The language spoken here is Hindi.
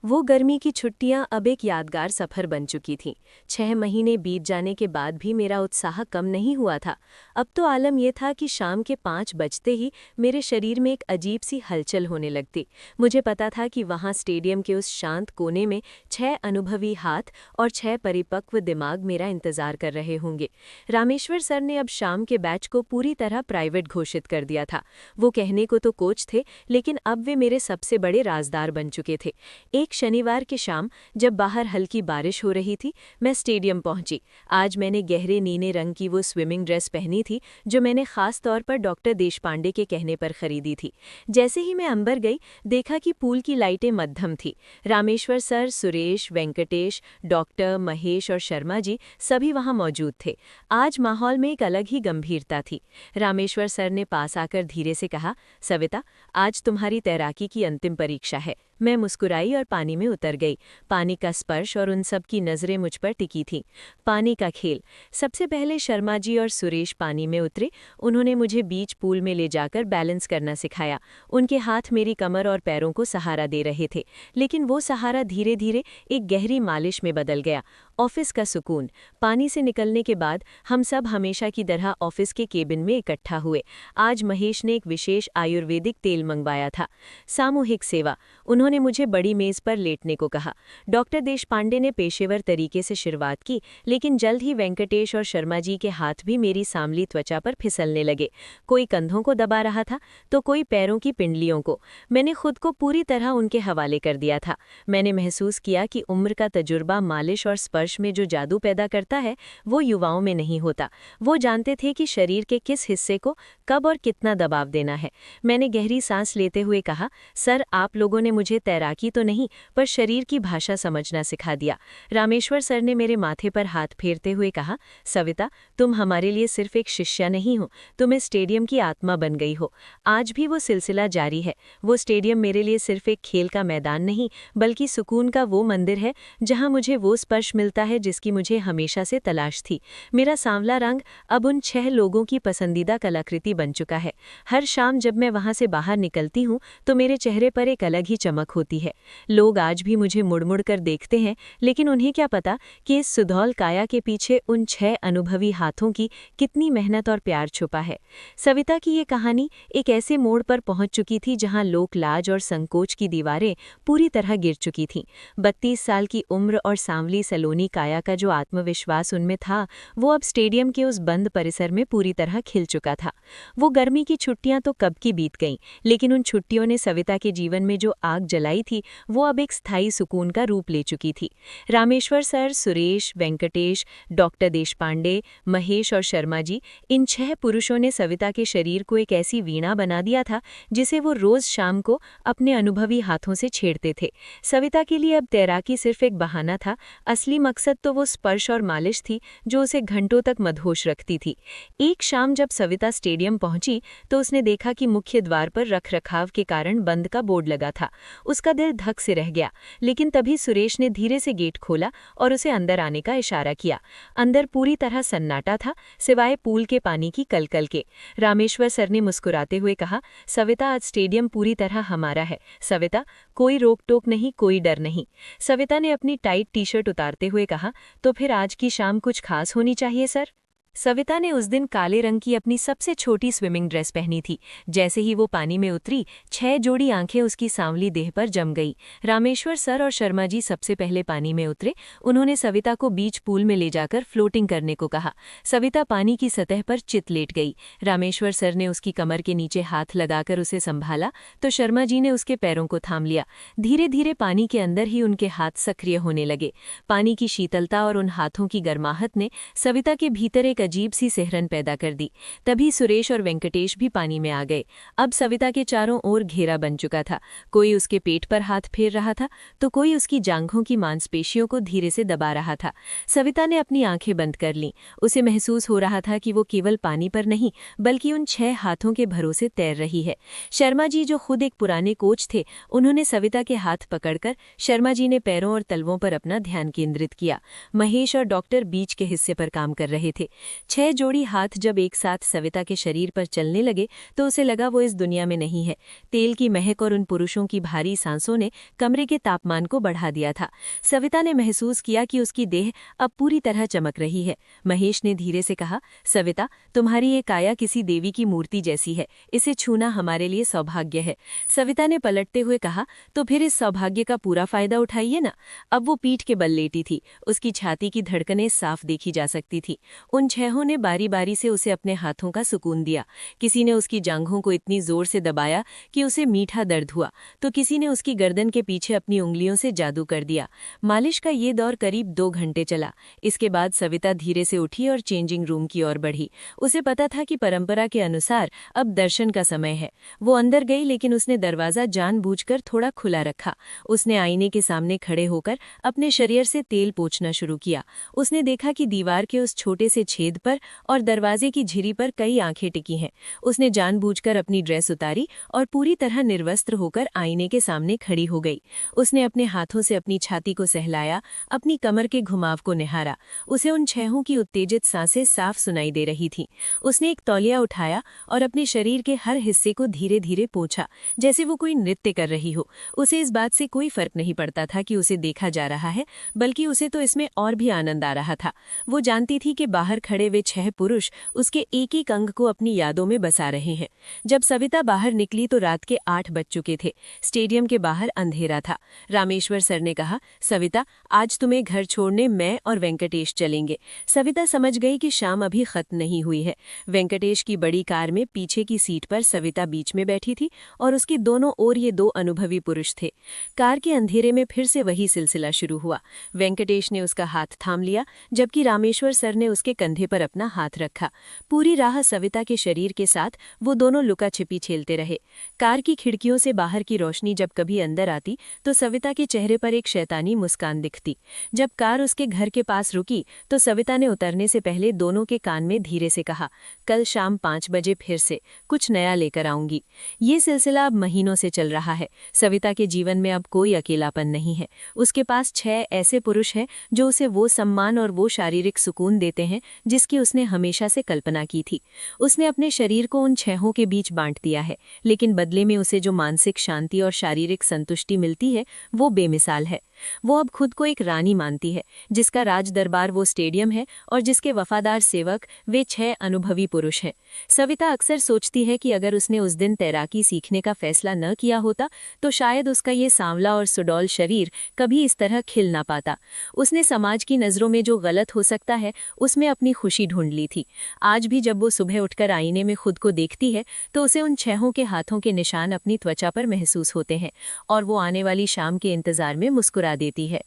वो गर्मी की छुट्टियां अब एक यादगार सफर बन चुकी थीं। 6 महीने बीत जाने के बाद भी मेरा उत्साह कम नहीं हुआ था। अब तो आलम यह था कि शाम के 5 बजते ही मेरे शरीर में एक अजीब सी हलचल होने लगती। मुझे पता था कि वहां स्टेडियम के उस शांत कोने में 6 अनुभवी हाथ और 6 परिपक्व दिमाग मेरा इंतजार कर रहे होंगे। रामेश्वर सर ने अब शाम के बैच को पूरी तरह प्राइवेट घोषित कर दिया था। वो कहने को तो कोच थे, लेकिन अब वे मेरे सबसे बड़े राजदार बन चुके थे। एक शनिवार की शाम, जब बाहर हल्की बारिश हो रही थी, मैं स्टेडियम पहुंची। आज मैंने गहरे नीले रंग की वो स्विमिंग ड्रेस पहनी थी जो मैंने खास तौर पर डॉक्टर देशपांडे के कहने पर खरीदी थी। जैसे ही मैं अंदर गई, देखा कि पूल की लाइटें मध्यम थी। रामेश्वर सर, सुरेश, वेंकटेश, डॉक्टर, महेश और शर्मा जी सभी वहां मौजूद थे। आज माहौल में एक अलग ही गंभीरता थी। रामेश्वर सर ने पास आकर धीरे से कहा, सविता, आज तुम्हारी तैराकी की अंतिम परीक्षा है। मैं मुस्कुराई और पानी में उतर गई। पानी का स्पर्श और उन सब की नजरें मुझ पर टिकी थीं। पानी का खेल। सबसे पहले शर्मा जी और सुरेश पानी में उतरे। उन्होंने मुझे बीच पूल में ले जाकर बैलेंस करना सिखाया। उनके हाथ मेरी कमर और पैरों को सहारा दे रहे थे, लेकिन वो सहारा धीरे धीरे एक गहरी मालिश में बदल गया। ऑफिस का सुकून। पानी से निकलने के बाद हम सब हमेशा की तरह ऑफिस के केबिन में इकट्ठा हुए। आज महेश ने एक विशेष आयुर्वेदिक तेल मंगवाया था। सामूहिक सेवा। उन्होंने मुझे बड़ी मेज पर लेटने को कहा। डॉक्टर देशपांडे ने पेशेवर तरीके से शुरुआत की, लेकिन जल्द ही वेंकटेश और शर्मा जी के हाथ भी मेरी सांवली त्वचा पर फिसलने लगे। कोई कंधों को दबा रहा था, तो कोई पैरों की पिंडलियों को। मैंने खुद को पूरी तरह उनके हवाले कर दिया था। मैंने महसूस किया कि उम्र का तजुर्बा मालिश और स्पर्श में जो जादू पैदा करता है, वो युवाओं में नहीं होता। वो जानते थे कि शरीर के किस हिस्से को कब और कितना दबाव देना है। मैंने गहरी सांस लेते हुए कहा, सर, आप लोगों ने मुझे तैराकी तो नहीं, पर शरीर की भाषा समझना सिखा दिया। रामेश्वर सर ने मेरे माथे पर हाथ फेरते हुए कहा, सविता, तुम हमारे लिए सिर्फ एक शिष्या नहीं हो, तुम इस स्टेडियम की आत्मा बन गई हो। आज भी वो सिलसिला जारी है। वो स्टेडियम मेरे लिए सिर्फ एक खेल का मैदान नहीं, बल्कि सुकून का वो मंदिर है जहां मुझे वो स्पर्श मिलता है जिसकी मुझे हमेशा से तलाश थी। मेरा सांवला रंग अब उन 6 लोगों की पसंदीदा कलाकृति बन चुका है। हर शाम जब मैं वहां से बाहर निकलती हूँ, तो मेरे चेहरे पर एक अलग ही चमक होती है। लोग आज भी मुझे मुड़-मुड़ कर देखते हैं, लेकिन उन्हें क्या पता कि इस सुधौल काया के पीछे उन 6 अनुभवी हाथों की कितनी मेहनत और प्यार छुपा है। सविता की ये कहानी एक ऐसे मोड़ पर पहुंच चुकी थी जहां लोक लाज और संकोच की दीवारें पूरी तरह गिर चुकी थीं। 32 साल की उम्र और सांवली सलोनी काया का जो आत्मविश्वास उनमें था, वो अब स्टेडियम के उस बंद परिसर में पूरी तरह खिल चुका था। वो गर्मी की छुट्टियां तो कब की बीत गईं, लेकिन उन छुट्टियों ने सविता के जीवन में जो आग जलाई थी, वो अब एक स्थायी सुकून का रूप ले चुकी थी। रामेश्वर सर, सुरेश, वेंकटेश, डॉक्टर देशपांडे, महेश और शर्मा जी, इन 6 पुरुषों ने सविता के शरीर को एक ऐसी वीणा बना दिया था जिसे वो रोज शाम को अपने अनुभवी हाथों से छेड़ते थे। सविता के लिए अब तैराकी सिर्फ एक बहाना था। असली मकसद तो वो स्पर्श और मालिश थी जो उसे घंटों तक मदहोश रखती थी। एक शाम जब सविता स्टेडियम पहुंची, तो उसने देखा कि मुख्य द्वार पर रखरखाव के कारण बंद का बोर्ड लगा था। उसका दिल धक से रह गया, लेकिन तभी सुरेश ने धीरे से गेट खोला और उसे अंदर आने का इशारा किया। अंदर पूरी तरह सन्नाटा था, सिवाय पूल के पानी की कलकल के। रामेश्वर सर ने मुस्कुराते हुए कहा, सविता, आज स्टेडियम पूरी तरह हमारा है। सविता, कोई रोक टोक नहीं, कोई डर नहीं। सविता ने अपनी टाइट टी शर्ट उतारते हुए कहा, तो फिर आज की शाम कुछ खास होनी चाहिए सर। सविता ने उस दिन काले रंग की अपनी सबसे छोटी स्विमिंग ड्रेस पहनी थी। जैसे ही वो पानी में उतरी, 6 जोड़ी आंखें उसकी सांवली देह पर जम गई। रामेश्वर सर और शर्मा जी सबसे पहले पानी में उतरे। उन्होंने सविता को बीच पूल में ले जाकर फ्लोटिंग करने को कहा। सविता पानी की सतह पर चित लेट गई। रामेश्वर सर ने उसकी कमर के नीचे हाथ लगाकर उसे संभाला, तो शर्मा जी ने उसके पैरों को थाम लिया। धीरे धीरे पानी के अंदर ही उनके हाथ सक्रिय होने लगे। पानी की शीतलता और उन हाथों की गर्माहट ने सविता के भीतर एक अजीब सी सिहरन पैदा कर दी। तभी सुरेश और वेंकटेश भी पानी में आ गए। अब सविता के चारों ओर घेरा बन चुका था। कोई उसके पेट पर हाथ फेर रहा था, तो कोई उसकी जांघों की मांसपेशियों को धीरे से दबा रहा था। सविता ने अपनी आंखें बंद कर लीं। उसे महसूस हो रहा था कि वो केवल पानी पर नहीं, बल्कि उन 6 हाथों के भरोसे तैर रही है। शर्मा जी, जो खुद एक पुराने कोच थे, उन्होंने सविता के हाथ पकड़कर शर्मा जी ने पैरों और तलवों पर अपना ध्यान केंद्रित किया। महेश और डॉक्टर बीच के हिस्से पर काम कर रहे थे। 6 जोड़ी हाथ जब एक साथ सविता के शरीर पर चलने लगे तो उसे लगा वो इस दुनिया में नहीं है। तेल की महक और उन पुरुषों की भारी सांसों ने कमरे के तापमान को बढ़ा दिया था। सविता ने महसूस किया कि उसकी देह अब पूरी तरह चमक रही है। महेश ने धीरे से कहा, सविता, तुम्हारी ये काया किसी देवी की मूर्ति जैसी है, इसे छूना हमारे लिए सौभाग्य है। सविता ने पलटते हुए कहा, तो फिर इस सौभाग्य का पूरा फायदा उठाइए ना। अब वो पीठ के बल लेटी थी, उसकी छाती की धड़कनें साफ देखी जा सकती थी। उन छहों ने बारी बारी से उसे अपने हाथों का सुकून दिया। किसी ने उसकी जांघों को इतनी जोर से दबाया कि उसे मीठा दर्द हुआ, तो किसी ने उसकी गर्दन के पीछे अपनी उंगलियों से जादू कर दिया। मालिश का ये दौर करीब 2 घंटे चला। इसके बाद सविता धीरे से उठी और चेंजिंग रूम की ओर बढ़ी। उसे पता था कि परंपरा के अनुसार अब दर्शन का समय है। वो अंदर गई, लेकिन उसने दरवाजा जानबूझकर थोड़ा खुला रखा। उसने आईने के सामने खड़े होकर अपने शरीर से तेल पोंछना शुरू किया। उसने देखा कि दीवार के उस छोटे से छेद पर और दरवाजे की झिरी पर कई आंखें टिकी हैं। उसने जानबूझकर अपनी ड्रेस उतारी और पूरी तरह निर्वस्त्र होकर आईने के सामने खड़ी हो गई। उसने अपने हाथों से अपनी छाती को सहलाया, अपनी कमर के घुमाव को निहारा। उसे उन छहों की उत्तेजित सांसें साफ सुनाई दे रही थीं। उसने एक तौलिया उठाया और अपने शरीर के हर हिस्से को धीरे धीरे पोंछा, जैसे वो कोई नृत्य कर रही हो। उसे इस बात से कोई फर्क नहीं पड़ता था कि उसे देखा जा रहा है, बल्कि उसे तो इसमें और भी आनंद आ रहा था। वो जानती थी कि बाहर खड़े वे 6 पुरुष उसके एक एक अंग को अपनी यादों में बसा रहे हैं। जब सविता बाहर निकली तो रात के 8 बज चुके थे। स्टेडियम के बाहर अंधेरा था। रामेश्वर सर ने कहा, सविता, आज तुम्हें घर छोड़ने मैं और वेंकटेश चलेंगे। सविता समझ गई कि शाम अभी खत्म नहीं हुई है। वेंकटेश की बड़ी कार में पीछे की सीट पर सविता बीच में बैठी थी और उसकी दोनों ओर ये 2 अनुभवी पुरुष थे। कार के अंधेरे में फिर से वही सिलसिला शुरू हुआ। वेंकटेश ने उसका हाथ थाम लिया, जबकि रामेश्वर सर ने उसके कंधे पर अपना हाथ रखा। पूरी राह सविता के शरीर के साथ वो दोनों लुका छिपी खेलते रहे। कार की खिड़कियों से बाहर की रोशनी जब कभी अंदर आती तो सविता के चेहरे पर एक शैतानी मुस्कान दिखती। जब कार उसके घर के पास रुकी तो सविता ने उतरने से पहले दोनों के कान में धीरे से कहा, कल शाम 5 बजे फिर से कुछ नया लेकर आऊंगी। ये सिलसिला अब महीनों से चल रहा है। सविता के जीवन में अब कोई अकेलापन नहीं है। उसके पास 6 ऐसे पुरुष हैं जो उसे वो सम्मान और वो शारीरिक सुकून देते हैं जिसकी उसने हमेशा से कल्पना की थी। उसने अपने शरीर को उन 6 के बीच बांट दिया है, लेकिन बदले में उसे जो मानसिक शांति और शारीरिक संतुष्टि मिलती है वो बेमिसाल है। वो अब खुद को एक रानी मानती है, जिसका राज दरबार वो स्टेडियम है और जिसके वफादार सेवक वे 6 अनुभवी पुरुष हैं। सविता अक्सर सोचती है कि अगर उसने उस दिन तैराकी सीखने का फैसला न किया होता तो शायद उसका ये सांवला और सुडौल शरीर कभी इस तरह खिल ना पाता। उसने समाज की नज़रों में जो गलत हो सकता है उसमें अपनी खुशी ढूंढ ली थी। आज भी जब वो सुबह उठकर आईने में खुद को देखती है तो उसे उन 6 के हाथों के निशान अपनी त्वचा पर महसूस होते हैं और वो आने वाली शाम के इंतजार में मुस्कुरा देती है।